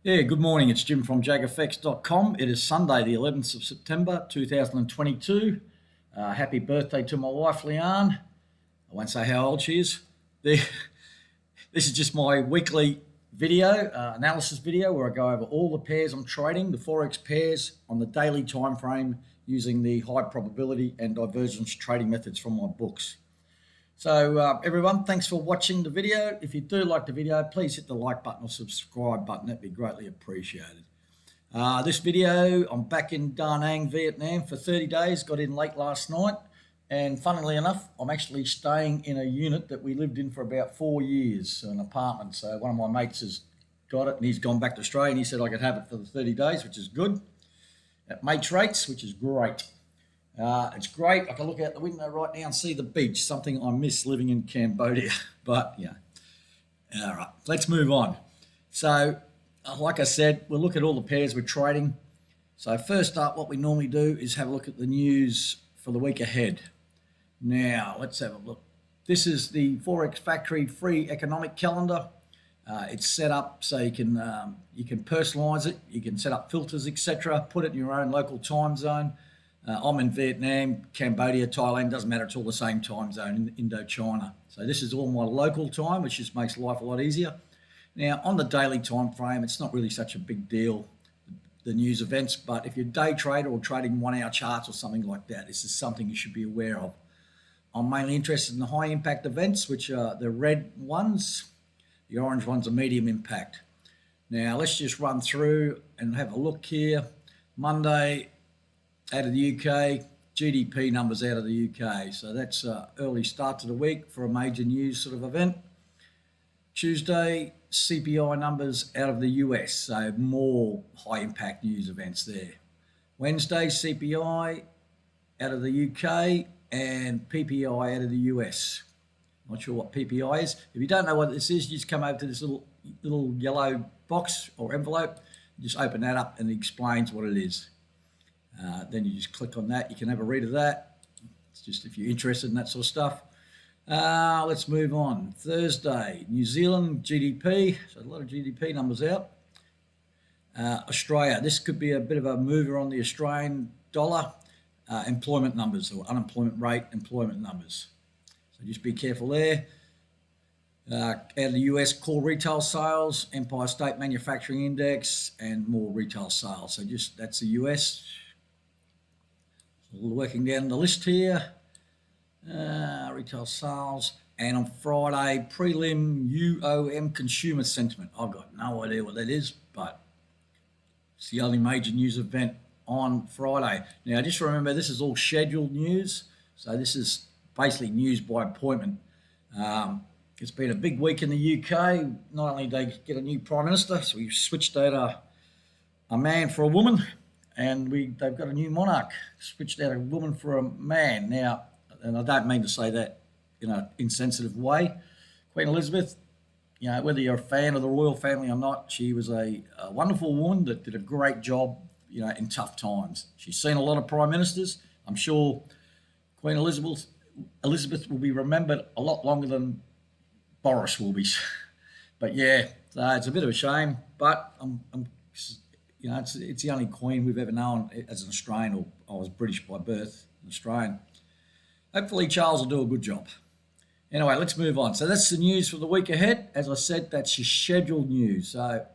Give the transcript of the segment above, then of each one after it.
Yeah, good morning. It's Jim from JAGfx.com. It is Sunday, the 11th of September, 2022. Happy birthday to my wife, Leanne. I won't say how old she is. The, this is just my weekly video, analysis video, where I go over all the pairs I'm trading, the Forex pairs on the daily time frame using the high probability and divergence trading methods from my books. So everyone, thanks for watching the video. If you do like the video, please hit the like button or subscribe button. That'd be greatly appreciated. This video, I'm back in Da Nang, Vietnam for 30 days, got in late last night. And funnily enough, I'm actually staying in a unit that we lived in for about 4 years, an apartment. So one of my mates has got it and he's gone back to Australia and he said I could have it for the 30 days, which is good. At mates rates, which is great. It's great. I can look out the window right now and see the beach, something I miss living in Cambodia. But yeah, all right, let's move on. So, like I said, we'll look at all the pairs we're trading. So first up, what we normally do is have a look at the news for the week ahead. Now, let's have a look. This is the Forex Factory free economic calendar. It's set up so you can personalize it. You can set up filters, etc. Put it in your own local time zone. I'm in Vietnam, Cambodia, Thailand, doesn't matter, it's all the same time zone in Indochina. So this is all my local time, which just makes life a lot easier. Now, on the daily time frame, it's not really such a big deal, the news events, but if you're a day trader or trading 1 hour charts or something like that, this is something you should be aware of. I'm mainly interested in the high impact events, which are the red ones. The orange ones are medium impact. Now, let's just run through and have a look here. Monday, out of the UK, GDP numbers out of the UK. So that's early start to the week for a major news sort of event. Tuesday, CPI numbers out of the US. So more high impact news events there. Wednesday, CPI out of the UK and PPI out of the US. Not sure what PPI is. If you don't know what this is, you just come over to this little yellow box or envelope, just open that up and it explains what it is. Then you just click on that. You can have a read of that. It's just if you're interested in that sort of stuff. Let's move on. Thursday, New Zealand GDP. So a lot of GDP numbers out. Australia. This could be a bit of a mover on the Australian dollar. Employment numbers or unemployment rate employment numbers. So just be careful there. Out of the US, core retail sales, Empire State Manufacturing Index, and more retail sales. So just that's the US. Working down the list here, retail sales, and on Friday, prelim UOM consumer sentiment. I've got no idea what that is, but it's the only major news event on Friday. Now, just remember, this is all scheduled news, so this is basically news by appointment. It's been a big week in the UK. Not only did they get a new Prime Minister, so we've switched out a man for a woman, and they've got a new monarch, switched out a woman for a man. Now, and I don't mean to say that in an insensitive way. Queen Elizabeth, you know, whether you're a fan of the royal family or not, she was a wonderful woman that did a great job, you know, in tough times. She's seen a lot of prime ministers. I'm sure Queen Elizabeth will be remembered a lot longer than Boris will be. But yeah, so it's a bit of a shame, but you know, it's the only queen we've ever known as an Australian, or I was British by birth, an Australian. Hopefully Charles will do a good job. Anyway, let's move on. So that's the news for the week ahead. As I said, that's your scheduled news. So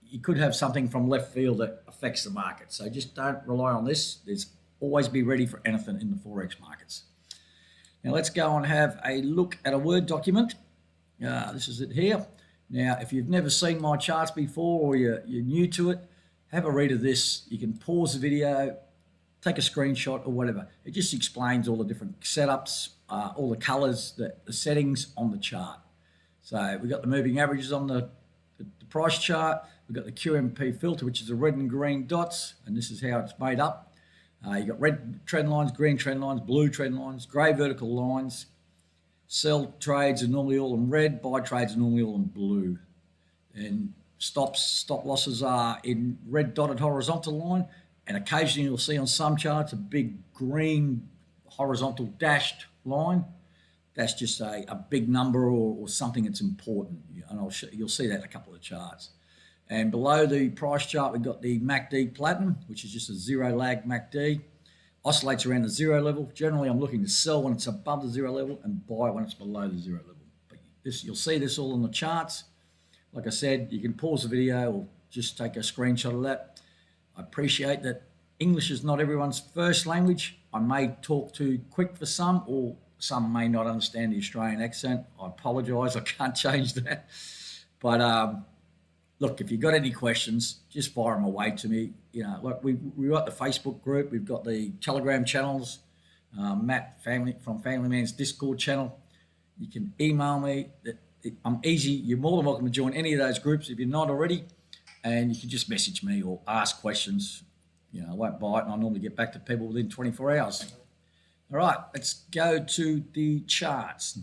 you could have something from left field that affects the market. So just don't rely on this. There's always be ready for anything in the Forex markets. Now let's go and have a look at a Word document. This is it here. Now, if you've never seen my charts before or you're new to it, have a read of this. You can pause the video, take a screenshot or whatever. It just explains all the different setups, all the colors, the settings on the chart. So we've got the moving averages on the price chart. We've got the QMP filter, which is the red and green dots, and this is how it's made up. You've got red trend lines, green trend lines, blue trend lines, grey vertical lines. Sell trades are normally all in red, buy trades are normally all in blue. And stop losses are in red dotted horizontal line, and occasionally you'll see on some charts a big green horizontal dashed line. That's just a big number or something that's important, and you'll see that in a couple of charts. And below the price chart, we've got the MACD Platinum, which is just a zero lag MACD. Oscillates around the zero level. Generally, I'm looking to sell when it's above the zero level and buy when it's below the zero level. But you'll see this all on the charts. Like I said, you can pause the video or just take a screenshot of that. I appreciate that English is not everyone's first language. I may talk too quick for some, or some may not understand the Australian accent. I apologise, I can't change that. But look, if you've got any questions, just fire them away to me. You know, like we've got the Facebook group, we've got the Telegram channels, Matt from Family Man's Discord channel. You can email me. I'm easy. You're more than welcome to join any of those groups if you're not already. And you can just message me or ask questions. You know, I won't bite, and I normally get back to people within 24 hours. All right, let's go to the charts.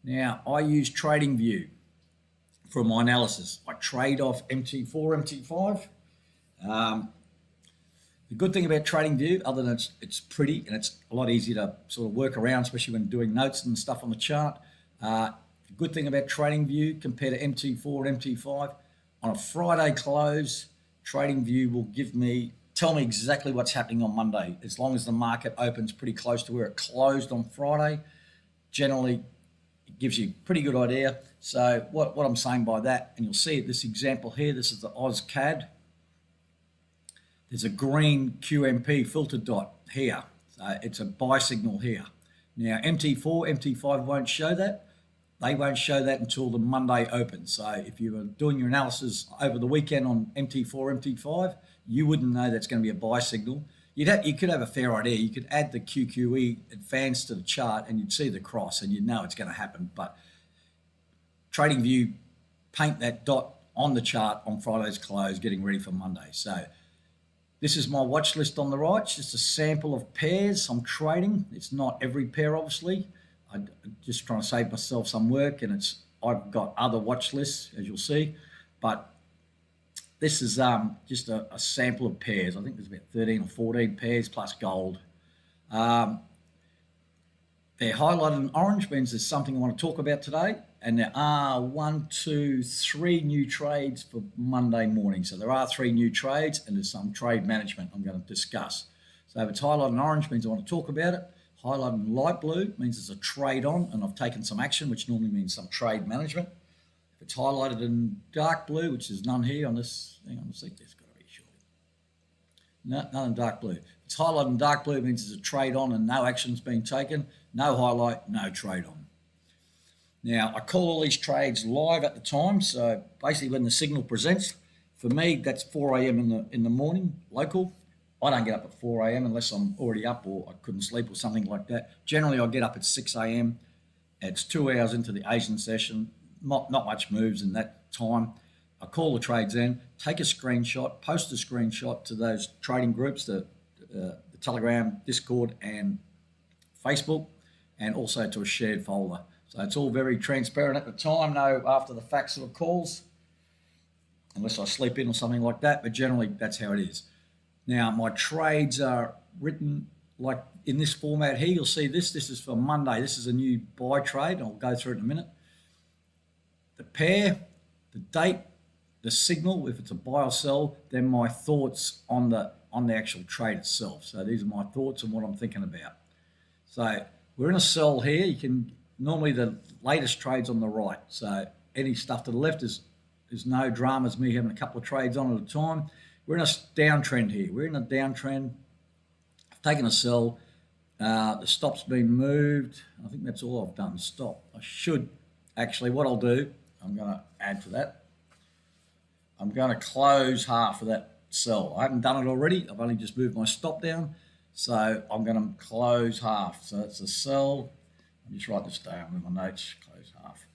Now, I use TradingView for my analysis. I trade off MT4, MT5. The good thing about TradingView, other than it's pretty and it's a lot easier to sort of work around, especially when doing notes and stuff on the chart. The good thing about TradingView compared to MT4 and MT5, on a Friday close, TradingView will tell me exactly what's happening on Monday. As long as the market opens pretty close to where it closed on Friday, generally it gives you a pretty good idea. So what I'm saying by that, and you'll see it, this example here, this is the AusCAD. There's a green QMP filter dot here. So it's a buy signal here. Now MT4, MT5 won't show that. They won't show that until the Monday open. So if you were doing your analysis over the weekend on MT4, MT5, you wouldn't know that's going to be a buy signal. You could have a fair idea. You could add the QQE advance to the chart and you'd see the cross and you'd know it's going to happen. But TradingView paint that dot on the chart on Friday's close, getting ready for Monday. So this is my watch list on the right. It's just a sample of pairs I'm trading. It's not every pair, obviously. I'm just trying to save myself some work, and I've got other watch lists, as you'll see, but this is just a sample of pairs. I think there's about 13 or 14 pairs plus gold. They're highlighted in orange, means there's something I want to talk about today, and there are 3 new trades for Monday morning. So there are 3 new trades, and there's some trade management I'm going to discuss. So if it's highlighted in orange, means I want to talk about it. Highlighted in light blue means there's a trade on and I've taken some action, which normally means some trade management. If it's highlighted in dark blue, which is none here on this, hang on a sec, there's got to be short. No, none in dark blue. If it's highlighted in dark blue, means there's a trade on and no action's been taken. No highlight, no trade on. Now, I call all these trades live at the time. So basically when the signal presents, for me, that's 4 a.m. in the morning, local. I don't get up at 4 a.m. unless I'm already up or I couldn't sleep or something like that. Generally, I get up at 6 a.m. It's 2 hours into the Asian session. Not much moves in that time. I call the trades in, take a screenshot, post a screenshot to those trading groups, the Telegram, Discord, and Facebook, and also to a shared folder. So it's all very transparent at the time, no after the fact sort of calls, unless I sleep in or something like that, but generally that's how it is. Now, my trades are written like in this format here. You'll see this. This is for Monday. This is a new buy trade. I'll go through it in a minute. The pair, the date, the signal, if it's a buy or sell, then my thoughts on the actual trade itself. So these are my thoughts and what I'm thinking about. So we're in a sell here. You can normally the latest trade's on the right. So any stuff to the left is no dramas, me having a couple of trades on at a time. We're in a downtrend here. We're in a downtrend. I've taken a sell. The stop's been moved. I think that's all I've done, stop. I should, actually, what I'll do, I'm going to add to that. I'm going to close half of that sell. I haven't done it already. I've only just moved my stop down. So I'm going to close half. So it's a sell. I'll just write this down in my notes, close half.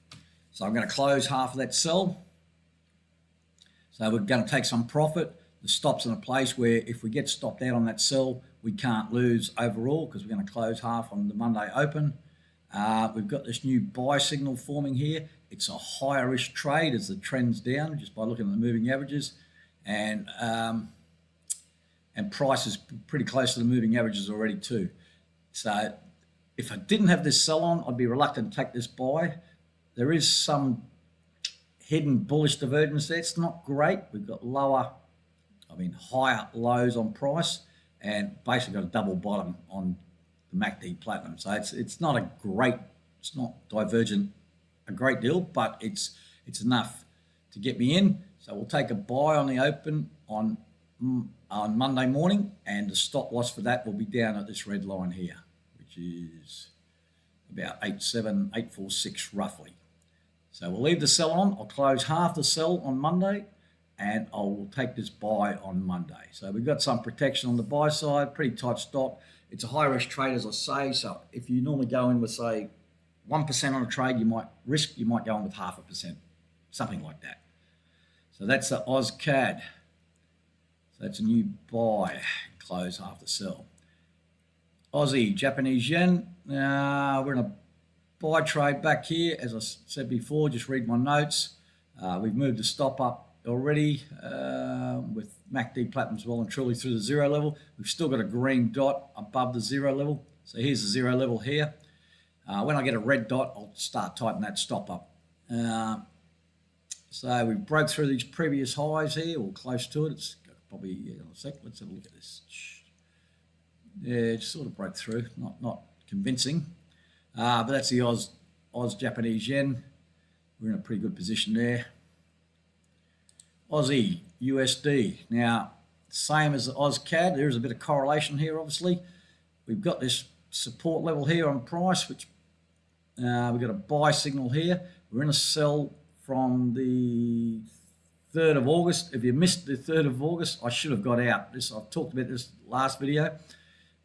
So I'm going to close half of that sell. So we're going to take some profit. The stop's in a place where if we get stopped out on that sell, we can't lose overall because we're going to close half on the Monday open. We've got this new buy signal forming here. It's a higher-ish trade as the trend's down just by looking at the moving averages. And price is pretty close to the moving averages already too. So if I didn't have this sell on, I'd be reluctant to take this buy. There is some hidden bullish divergence there. It's not great. We've got higher lows on price and basically got a double bottom on the MACD Platinum. So it's not it's not divergent a great deal, but it's enough to get me in. So we'll take a buy on the open on Monday morning, and the stop loss for that will be down at this red line here, which is about 846 roughly. So we'll leave the sell on. I'll close half the sell on Monday, and I'll take this buy on Monday. So we've got some protection on the buy side, pretty tight stop. It's a high risk trade, as I say. So if you normally go in with, say, 1% on a trade, you might go in with 0.5%, something like that. So that's the AusCAD. So that's a new buy, close half the sell. Aussie, Japanese yen. We're in a buy trade back here. As I said before, just read my notes. We've moved the stop up already with MACD Platinum's well and truly through the zero level. We've still got a green dot above the zero level. So here's the zero level here. When I get a red dot, I'll start tightening that stop up. So we broke through these previous highs here, or close to it. It's probably in a sec. Let's have a look at this. Yeah, it sort of broke through, not convincing. But that's the Oz Japanese yen. We're in a pretty good position there. Aussie USD. Now, same as the AusCAD, there is a bit of correlation here, obviously. We've got this support level here on price, which we've got a buy signal here. We're in a sell from the 3rd of August. If you missed the 3rd of August, I should have got out. I've talked about this last video.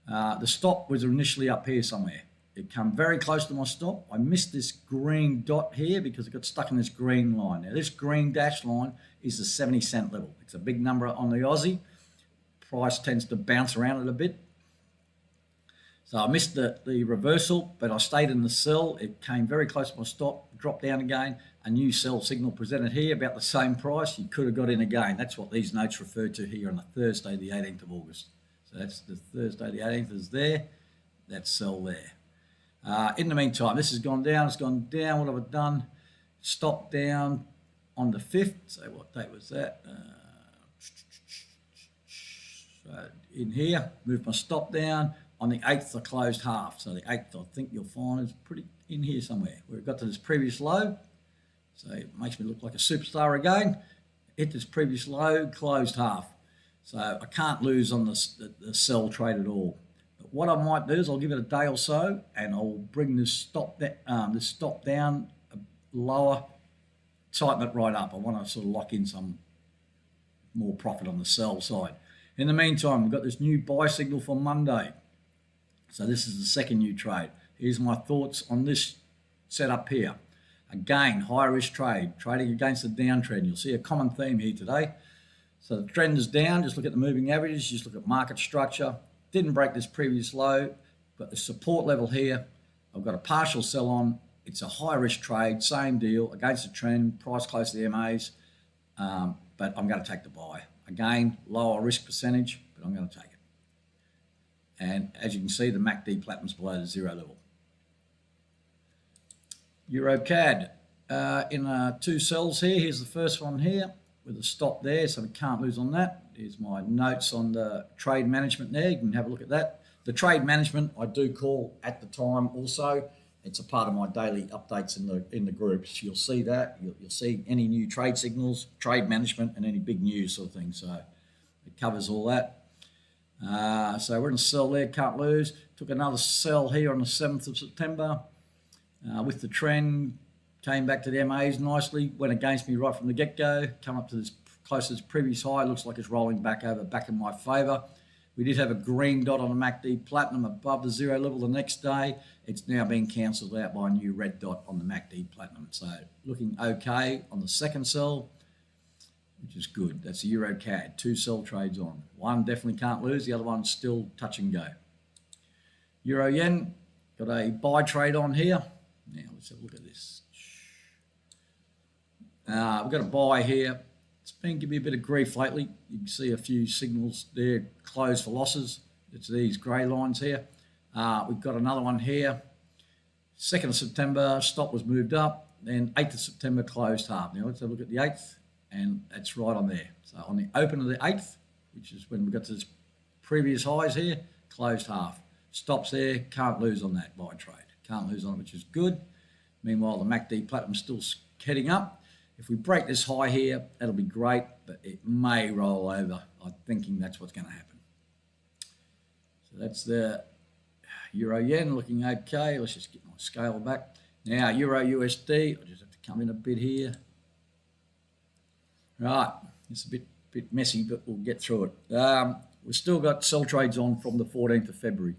The stop was initially up here somewhere. It came very close to my stop. I missed this green dot here because it got stuck in this green line. Now, this green dash line is the 70-cent level. It's a big number on the Aussie. Price tends to bounce around it a bit. So I missed the reversal, but I stayed in the sell. It came very close to my stop, dropped down again. A new sell signal presented here, about the same price. You could have got in again. That's what these notes refer to here on the Thursday, the 18th of August. So that's the Thursday, the 18th is there. That's sell there. In the meantime, this has gone down. It's gone down. What have I done? Stop down on the 5th. So what date was that? So in here, moved my stop down. On the 8th, I closed half. So the 8th, I think you'll find is pretty in here somewhere, where it got to this previous low. So it makes me look like a superstar again. Hit this previous low, closed half. So I can't lose on the sell trade at all. But what I might do is I'll give it a day or so, and I'll bring this stop down lower, tighten it right up. I want to sort of lock in some more profit on the sell side. In the meantime, we've got this new buy signal for Monday. So this is the second new trade. Here's my thoughts on this setup here. Again, high risk trade, trading against the downtrend. You'll see a common theme here today. So the trend is down. Just look at the moving averages. Just look at market structure. Didn't break this previous low. Got the support level here. I've got a partial sell on. It's a high risk trade. Same deal against the trend. Price close to the MAs. But I'm going to take the buy. Again, lower risk percentage, but I'm going to take it. And as you can see, the MACD Platinum's below the zero level. EuroCAD in two sells here. Here's the first one here with a stop there, so we can't lose on that. Here's my notes on the trade management there. You can have a look at that. The trade management I do call at the time also. It's a part of my daily updates in the groups. You'll see that. You'll see any new trade signals, trade management, and any big news sort of thing. So it covers all that. So we're in a sell there, can't lose. Took another sell here on the 7th of September with the trend. Came back to the MAs nicely, went against me right from the get-go. Come up to this close to this previous high. Looks like it's rolling back in my favour. We did have a green dot on the MACD Platinum above the zero level the next day. It's now been cancelled out by a new red dot on the MACD Platinum. So looking okay on the second sell, which is good. That's the EuroCAD. Two sell trades on. One definitely can't lose. The other one's still touch and go. Euro Yen, got a buy trade on here. Now let's have a look at this. We've got a buy here. It's been giving me a bit of grief lately. You can see a few signals there, closed for losses. It's these grey lines here. We've got another one here. 2nd of September, stop was moved up. then 8th of September closed half. Now let's have a look at the 8th, and it's right on there. So on the open of the 8th, which is when we got to this previous highs here, closed half. Stops there, can't lose on that buy trade. Can't lose on it, which is good. Meanwhile, the MACD Platinum's still heading up. If we break this high here, that'll be great, but it may roll over. I'm thinking that's what's going to happen. So that's the Euro Yen looking okay. Let's just get my scale back. Now, Euro USD, I'll just have to come in a bit here. Right, it's a bit messy, but we'll get through it. We've still got sell trades on from the 14th of February.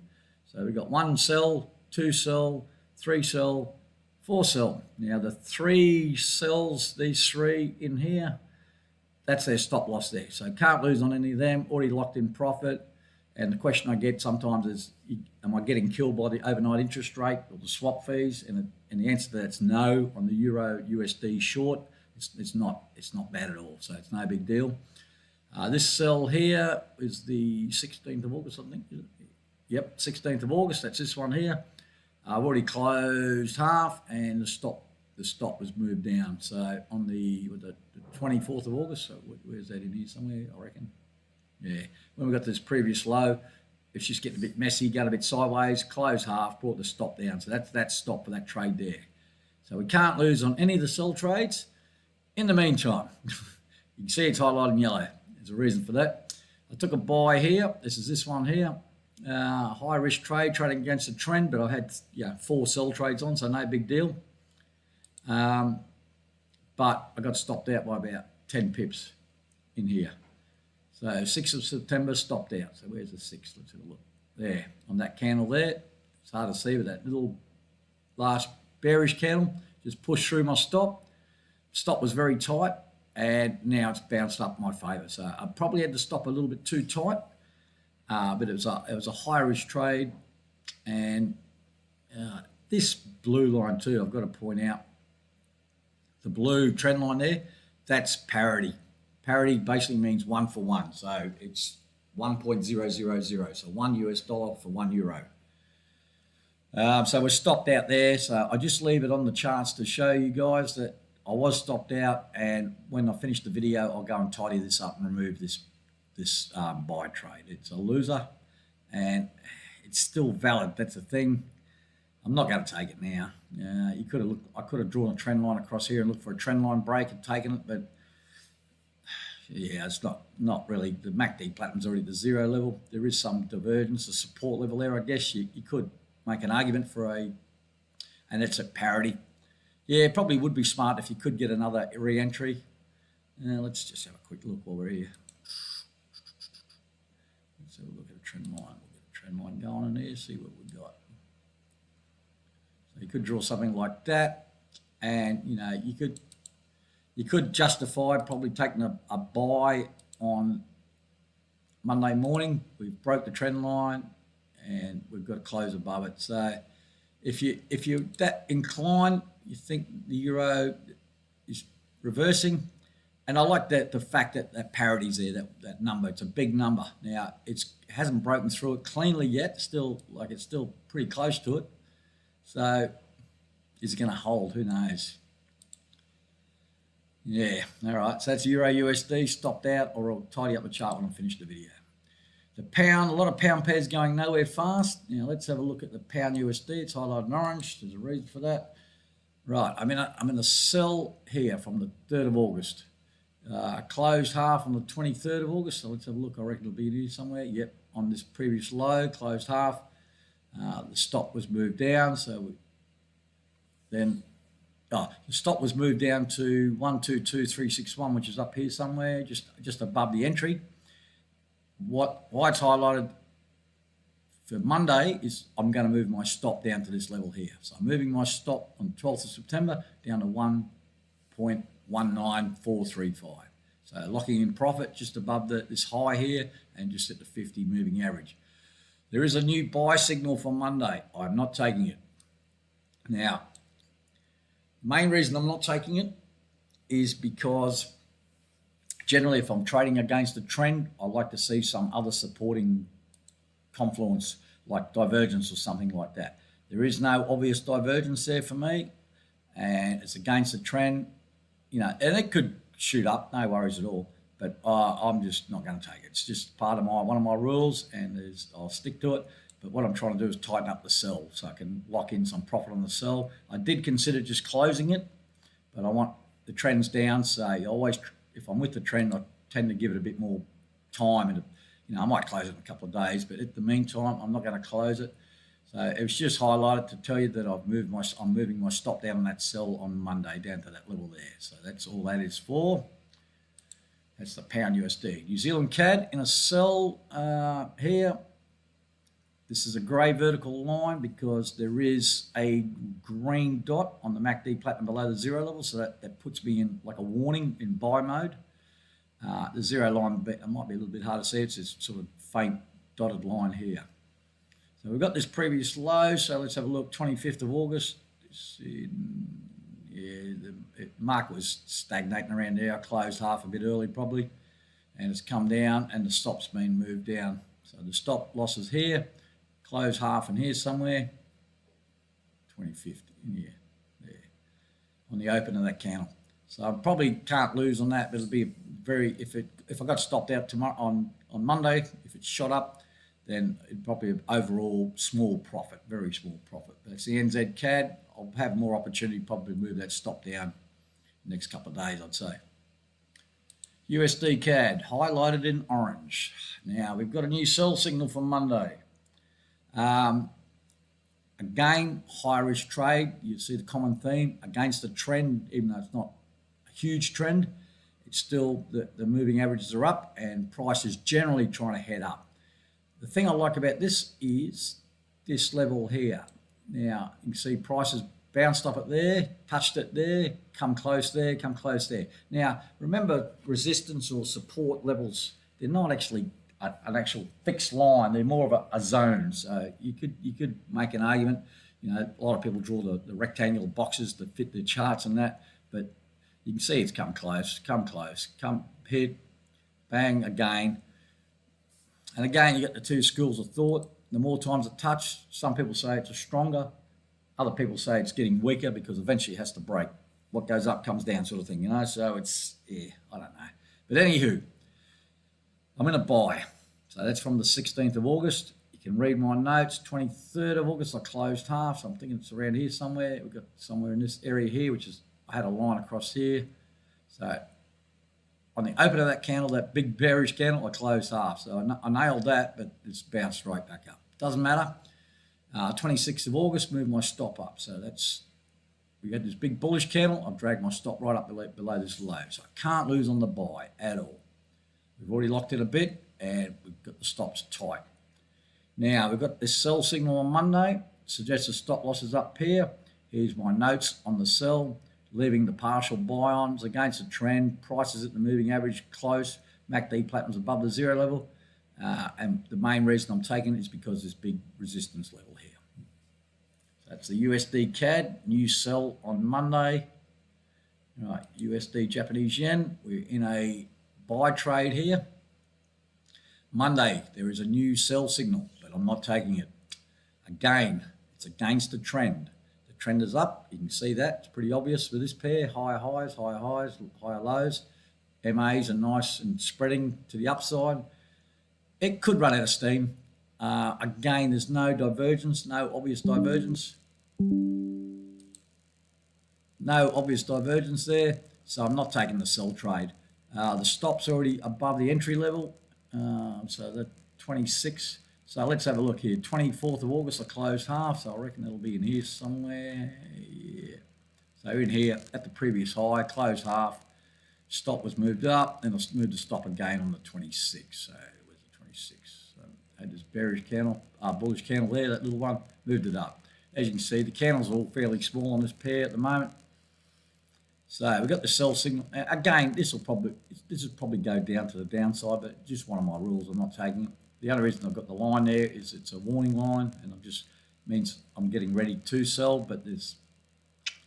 So we've got 1 sell, 2 sell, 3 sell, 4 sell. Now the 3 sells, these 3 in here, that's their stop loss there. So can't lose on any of them, already locked in profit. And the question I get sometimes is, am I getting killed by the overnight interest rate or the swap fees? And the answer to that's no on the Euro USD short. It's not bad at all, so it's no big deal. This sell here is the 16th of August, I think. Yep, 16th of August, that's this one here. I've already closed half, and the stop was moved down. So on the 24th of August, so where's that in here somewhere, I reckon? Yeah, when we got this previous low, it's just getting a bit messy, got a bit sideways, closed half, brought the stop down. So that's that stop for that trade there. So we can't lose on any of the sell trades. In the meantime, you can see it's highlighted in yellow. There's a reason for that. I took a buy here. This is this one here. High risk trade, trading against the trend, but I had 4 sell trades on, so no big deal. But I got stopped out by about 10 pips in here. So 6th of September stopped out. So where's the 6th? Let's have a look. There, on that candle there. It's hard to see, but that little last bearish candle just pushed through my stop. Stop was very tight, and now it's bounced up in my favour. So I probably had to stop a little bit too tight, but it was a high risk trade. And this blue line too, I've got to point out, the blue trend line there, that's parity. Parity basically means 1 for 1, so it's 1.000, so $1 for €1. So we're stopped out there. So I just leave it on the charts to show you guys that I was stopped out, and when I finish the video, I'll go and tidy this up and remove this buy trade. It's a loser, and it's still valid. That's the thing. I'm not going to take it now. I could have drawn a trend line across here and looked for a trend line break and taken it, but yeah, it's not really. The MACD Platinum's already at the 0 level. There is some divergence, a support level there. I guess you could make an argument for and it's at parity. Yeah, it probably would be smart if you could get another re-entry. Let's just have a quick look while we're here. Let's have a look at a trend line. We'll get a trend line going in there, see what we've got. So you could draw something like that, and you could justify probably taking a buy on Monday morning. We've broke the trend line, and we've got to close above it. So if you're that inclined, you think the euro is reversing, and I like the fact that parity's there, that number. It's a big number. Now it hasn't broken through it cleanly yet. It's still pretty close to it. So is it going to hold? Who knows? Yeah, all right. So that's Euro USD stopped out, or I'll tidy up the chart when I finish the video. The pound, a lot of pound pairs going nowhere fast. Now let's have a look at the pound USD. It's highlighted in orange. There's a reason for that. Right, I'm in a sell here from the 3rd of August. Closed half on the 23rd of August. So let's have a look. I reckon it'll be here somewhere. Yep, on this previous low, closed half. The stop was moved down. So the stop was moved down to 122.361, which is up here somewhere, just above the entry. Why it's highlighted for Monday is I'm going to move my stop down to this level here. So I'm moving my stop on 12th of September down to 1.19435. So locking in profit just above this high here and just at the 50 moving average. There is a new buy signal for Monday. I'm not taking it. Now, main reason I'm not taking it is because generally if I'm trading against a trend, I like to see some other supporting confluence like divergence or something like that. There is no obvious divergence there for me. and it's against the trend, and it could shoot up, no worries at all. But I'm just not going to take it. It's just part of one of my rules, and I'll stick to it. But what I'm trying to do is tighten up the sell so I can lock in some profit on the sell. I did consider just closing it, but I want the trends down. So if I'm with the trend, I tend to give it a bit more time, and I might close it in a couple of days. But in the meantime, I'm not going to close it. So it was just highlighted to tell you that I'm moving my stop down on that sell on Monday down to that level there. So that's all that is for. That's the pound USD. New Zealand CAD in a sell here. This is a grey vertical line because there is a green dot on the MACD platinum below the zero level, so that puts me in like a warning in buy mode. The zero line, it might be a little bit hard to see. It's this sort of faint dotted line here. So we've got this previous low, so let's have a look. 25th of August. The market was stagnating around there. I closed half a bit early probably, and it's come down, and the stop's been moved down. So the stop loss is here. Close half in here somewhere. 25th in here, there, on the open of that candle. So I probably can't lose on that, but it'll be if I got stopped out tomorrow on Monday, if it shot up, then it'd probably be overall small profit, very small profit. But it's the NZ CAD. I'll have more opportunity probably to move that stop down next couple of days, I'd say. USD CAD highlighted in orange. Now we've got a new sell signal for Monday. Again, high risk trade. You see the common theme against the trend, even though it's not a huge trend. It's still the moving averages are up, and price is generally trying to head up. The thing I like about this is this level here. Now you can see prices bounced off it there, touched it there, come close there, come close there. Now remember, resistance or support levels, they're not actually an actual fixed line. They're more of a zone. So you could make an argument. A lot of people draw the rectangular boxes to fit their charts and that, but you can see it's come close, come hit, bang again. And again, you got the two schools of thought. The more times it touched, some people say it's a stronger. Other people say it's getting weaker because eventually it has to break. What goes up comes down, sort of thing, So it's, I don't know. But anywho, I'm in a buy. So that's from the 16th of August. You can read my notes. 23rd of August, I closed half. So I'm thinking it's around here somewhere. We've got somewhere in this area here, which is, I had a line across here. So on the open of that candle, that big bearish candle, I closed half. So I nailed that, but it's bounced right back up. Doesn't matter. 26th of August, moved my stop up. So we had this big bullish candle. I've dragged my stop right up below this low. So I can't lose on the buy at all. We've already locked in a bit, and we've got the stops tight. Now, we've got this sell signal on Monday. Suggests the stop loss is up here. Here's my notes on the sell, leaving the partial buy-ons against the trend. Prices at the moving average close. MACD platinum's above the zero level. And the main reason I'm taking it is because this big resistance level here. So that's the USD CAD, new sell on Monday. Right, USD Japanese yen. We're in a buy trade here. Monday, there is a new sell signal, but I'm not taking it. Again, it's against the trend. The trend is up. You can see that. It's pretty obvious with this pair. Higher highs, higher lows. MAs are nice and spreading to the upside. It could run out of steam. Again, there's no divergence, no obvious divergence. No obvious divergence there, so I'm not taking the sell trade. The stop's already above the entry level, so the 26. So let's have a look here. 24th of August, I closed half, so I reckon it'll be in here somewhere. Yeah. So in here at the previous high, closed half. Stop was moved up, then I moved the stop again on the 26. So where's the 26? So I had this bearish candle, bullish candle there, that little one, moved it up. As you can see, the candles are all fairly small on this pair at the moment. So we've got the sell signal. Again, this will probably go down to the downside, but just one of my rules, I'm not taking it. The only reason I've got the line there is it's a warning line, and it just means I'm getting ready to sell, but this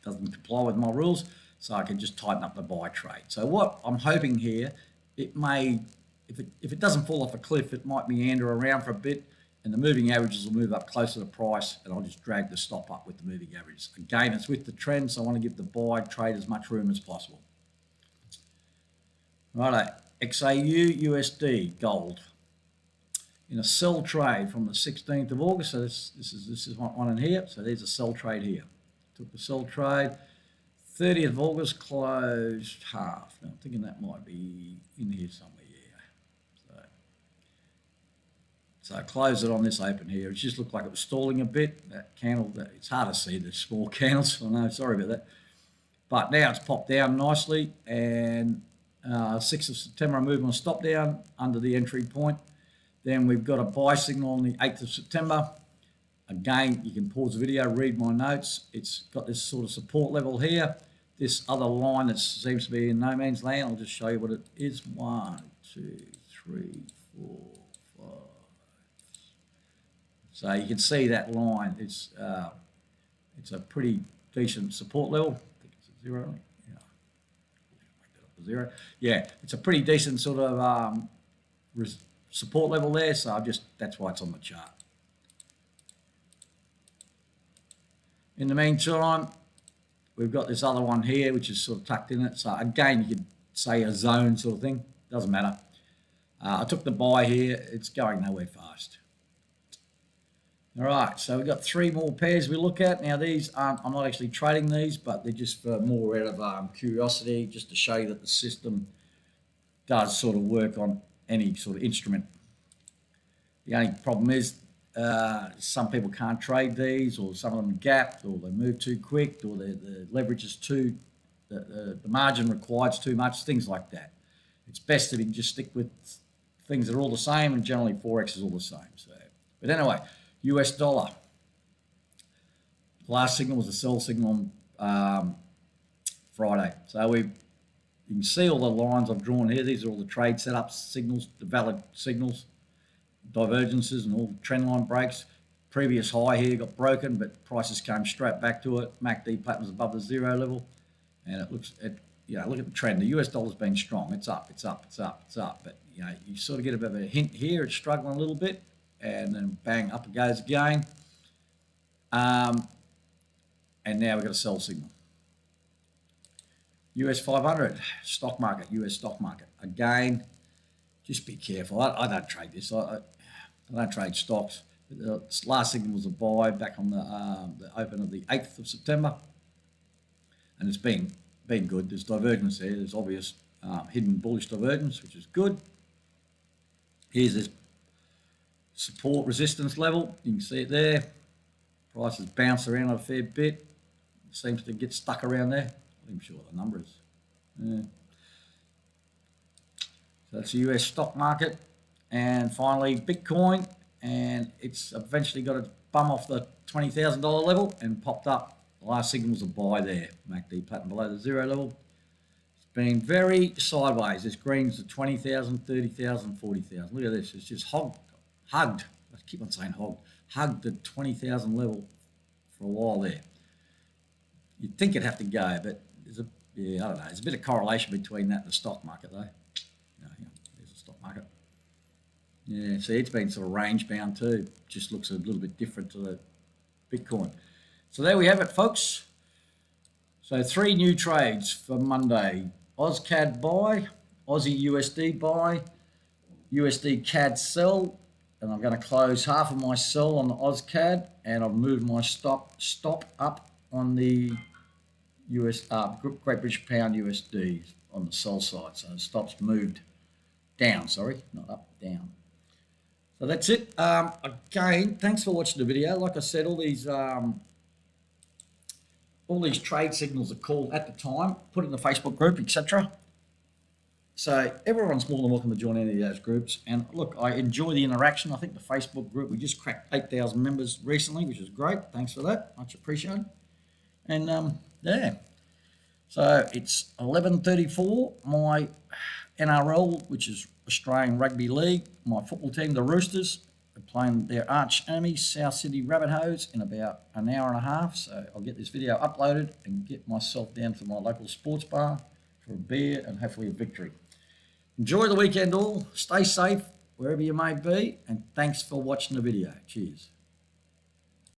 doesn't comply with my rules, so I can just tighten up the buy trade. So what I'm hoping here, it may, if it doesn't fall off a cliff, it might meander around for a bit, and the moving averages will move up closer to price, and I'll just drag the stop up with the moving averages. Again, it's with the trend, so I want to give the buy trade as much room as possible. Righto, XAU USD gold in a sell trade from the 16th of August. So this is one in here. So there's a sell trade here. Took the sell trade. 30th of August closed half. Now I'm thinking that might be in here somewhere. Yeah. So I closed it on this open here. It just looked like it was stalling a bit. That candle, it's hard to see the small candles. I know, sorry about that. But now it's popped down nicely, and 6th of September I moved my stop down under the entry point. Then we've got a buy signal on the 8th of September. Again, you can pause the video, read my notes. It's got this sort of support level here. This other line that seems to be in no man's land, I'll just show you what it is. 1, 2, 3, 4, 5. So you can see that line. It's a pretty decent support level. I think it's a 0. Yeah. Make that up a 0. Yeah, it's a pretty decent sort of support level there. So that's why it's on the chart. In the meantime, we've got this other one here, which is sort of tucked in it. So again, you could say a zone sort of thing. Doesn't matter. I took the buy here. It's going nowhere fast. All right, so we've got 3 more pairs we look at. Now these aren't, I'm not actually trading these, but they're just for more out of curiosity, just to show you that the system does sort of work on any sort of instrument. The only problem is some people can't trade these, or some of them gapped, or they move too quick, or the leverage is too, the margin requires too much, things like that. It's best if you can just stick with things that are all the same, and generally Forex is all the same. So, but anyway, US dollar. Last signal was a sell signal on Friday. So you can see all the lines I've drawn here. These are all the trade setups, signals, the valid signals, divergences, and all trend line breaks. Previous high here got broken, but prices came straight back to it. MACD pattern was above the 0 level, and it looks at, you know, look at the trend. The US dollar's been strong. It's up, it's up, it's up, it's up. But you know, you sort of get a bit of a hint here. It's struggling a little bit, and then bang, up it goes again. And now we've got a sell signal. US 500 stock market, US stock market. Again, just be careful. I don't trade this. I don't trade stocks. The last signal was a buy back on the open of the 8th of September, and it's been good. There's divergence there. There's obvious hidden bullish divergence, which is good. Here's this support resistance level. You can see it there. Prices bounce around a fair bit. Seems to get stuck around there. I'm not even sure what the number is. Yeah. So that's the US stock market. And finally, Bitcoin. And it's eventually got to bum off the $20,000 level and popped up. The last signal was a buy there. MACD pattern below the 0 level. It's been very sideways. This green's the 20,000, 30,000, 40,000. Look at this. It's just hugged. I keep on saying hugged the 20,000 level for a while there. You'd think it'd have to go, but I don't know. There's a bit of correlation between that and the stock market, though. There's the stock market. Yeah, see, it's been sort of range bound too. Just looks a little bit different to the Bitcoin. So there we have it, folks. So 3 new trades for Monday. AusCAD buy, Aussie USD buy, USD CAD sell, and I'm going to close half of my sell on the AusCAD, and I've moved my stop up on the Great British Pound USD on the sell side. So the stop's moved down, sorry, not up, down. So that's it. Again, thanks for watching the video. Like I said, all these trade signals are called at the time, put in the Facebook group, etc. So everyone's more than welcome to join any of those groups. And look, I enjoy the interaction. I think the Facebook group, we just cracked 8,000 members recently, which is great. Thanks for that. Much appreciated. And yeah, so it's 11:34. My NRL, which is Australian Rugby League, my football team, the Roosters, are playing their arch enemy, South Sydney Rabbitohs, in about an hour and a half. So I'll get this video uploaded and get myself down to my local sports bar for a beer and hopefully a victory. Enjoy the weekend all. Stay safe. wherever you may be, and thanks for watching the video. Cheers.